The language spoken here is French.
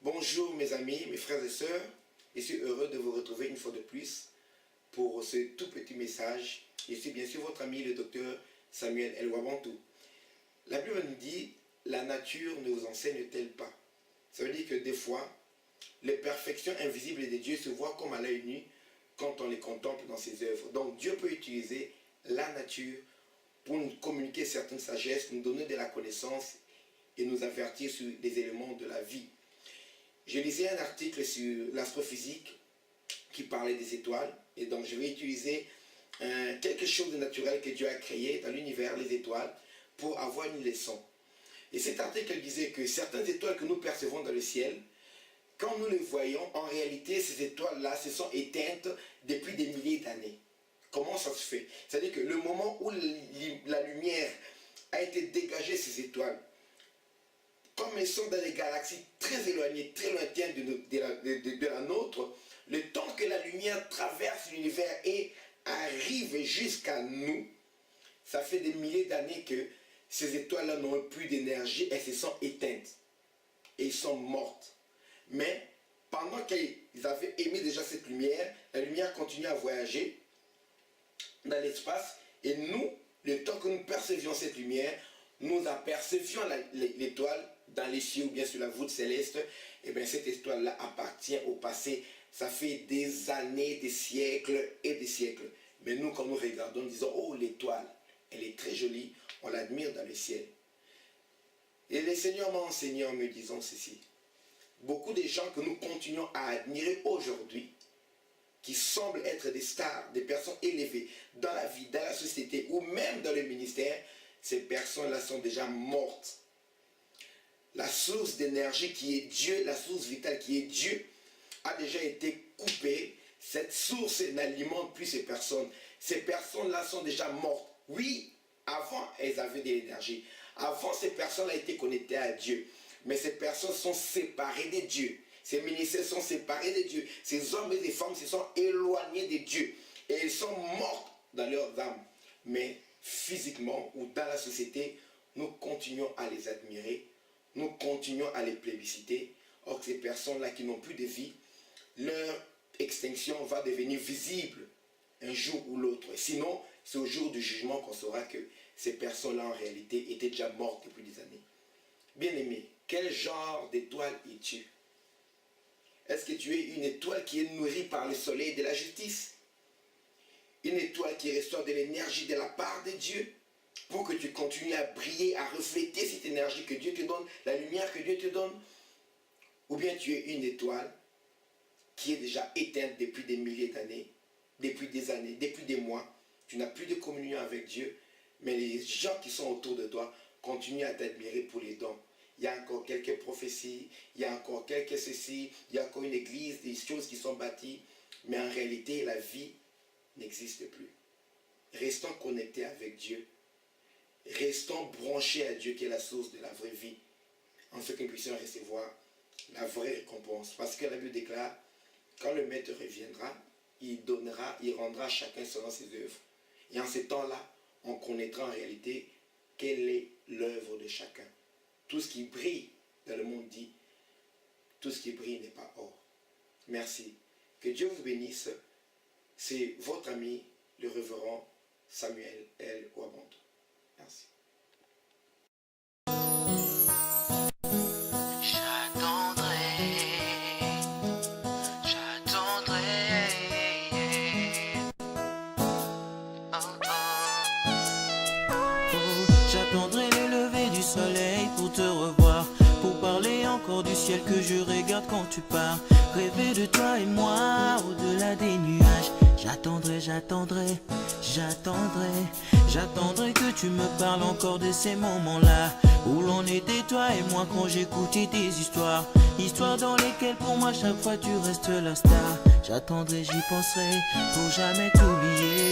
Bonjour mes amis, mes frères et sœurs, je suis heureux de vous retrouver une fois de plus pour ce tout petit message. Je suis bien sûr votre ami le docteur Samuel El Wabantou. La Bible nous dit, la nature ne vous enseigne-t-elle pas? Ça veut dire que des fois, les perfections invisibles de Dieu se voient comme à l'œil nu quand on les contemple dans ses œuvres. Donc Dieu peut utiliser la nature pour nous communiquer certaines sagesses, nous donner de la connaissance et nous avertir sur des éléments de la vie. Je lisais un article sur l'astrophysique qui parlait des étoiles, et donc je vais utiliser quelque chose de naturel que Dieu a créé dans l'univers, les étoiles, pour avoir une leçon. Et cet article disait que certaines étoiles que nous percevons dans le ciel, quand nous les voyons, en réalité, ces étoiles-là se sont éteintes depuis des milliers d'années. Comment ça se fait? C'est-à-dire que le moment où la lumière a été dégagée de ces étoiles, comme elles sont dans des galaxies très éloignées, très lointaines de la nôtre, le temps que la lumière traverse l'univers et arrive jusqu'à nous, ça fait des milliers d'années que ces étoiles-là n'ont plus d'énergie, elles se sont éteintes et elles sont mortes. Mais pendant qu'ils avaient émis déjà cette lumière, la lumière continue à voyager dans l'espace et nous, le temps que nous percevions cette lumière, nous apercevions l'étoile dans les cieux ou bien sur la voûte céleste, et bien cette étoile-là appartient au passé. Ça fait des années, des siècles et des siècles. Mais nous, quand nous regardons, nous disons, oh l'étoile, elle est très jolie, on l'admire dans le ciel. Et le Seigneur m'a enseigné en me disant ceci. Beaucoup de gens que nous continuons à admirer aujourd'hui, qui semblent être des stars, des personnes élevées dans la vie, dans la société ou même dans le ministère, ces personnes-là sont déjà mortes. La source d'énergie qui est Dieu, la source vitale qui est Dieu, a déjà été coupée. Cette source n'alimente plus ces personnes. Ces personnes-là sont déjà mortes. Oui, avant, elles avaient de l'énergie. Avant, ces personnes-là étaient connectées à Dieu. Mais ces personnes sont séparées de Dieu. Ces ministères sont séparés de Dieu. Ces hommes et ces femmes se sont éloignés de Dieu. Et ils sont morts dans leurs âmes. Mais physiquement ou dans la société, nous continuons à les admirer. Nous continuons à les plébisciter. Or, ces personnes-là qui n'ont plus de vie, leur extinction va devenir visible un jour ou l'autre. Sinon, c'est au jour du jugement qu'on saura que ces personnes-là, en réalité, étaient déjà mortes depuis des années. Bien-aimé, quel genre d'étoile es-tu? Est-ce que tu es une étoile qui est nourrie par le soleil de la justice? Une étoile qui reçoit de l'énergie de la part de Dieu pour que tu continues à briller, à refléter cette énergie que Dieu te donne, la lumière que Dieu te donne? Ou bien tu es une étoile qui est déjà éteinte depuis des milliers d'années, depuis des mois. Tu n'as plus de communion avec Dieu, mais les gens qui sont autour de toi continuent à t'admirer pour les dons. Il y a encore quelques prophéties, il y a encore quelques ceci, il y a encore une église, des choses qui sont bâties, mais en réalité, la vie n'existe plus. Restons connectés avec Dieu. Restons branchés à Dieu qui est la source de la vraie vie, en ce que nous puissions recevoir la vraie récompense. Parce que la Bible déclare, quand le Maître reviendra, il rendra à chacun selon ses œuvres. Et en ce temps-là, on connaîtra en réalité quelle est l'œuvre de chacun. Tout ce qui brille dans le monde dit, tout ce qui brille n'est pas or. Merci. Que Dieu vous bénisse. C'est votre ami, le révérend Samuel El Wabantou. Merci. J'attendrai le lever du soleil pour te revoir, pour parler encore du ciel que je regarde quand tu pars. Rêver de toi et moi au-delà des nuages. J'attendrai, j'attendrai, j'attendrai, j'attendrai que tu me parles encore de ces moments-là où l'on était toi et moi quand j'écoutais tes histoires. Histoires dans lesquelles pour moi chaque fois tu restes la star. J'attendrai, j'y penserai pour jamais t'oublier.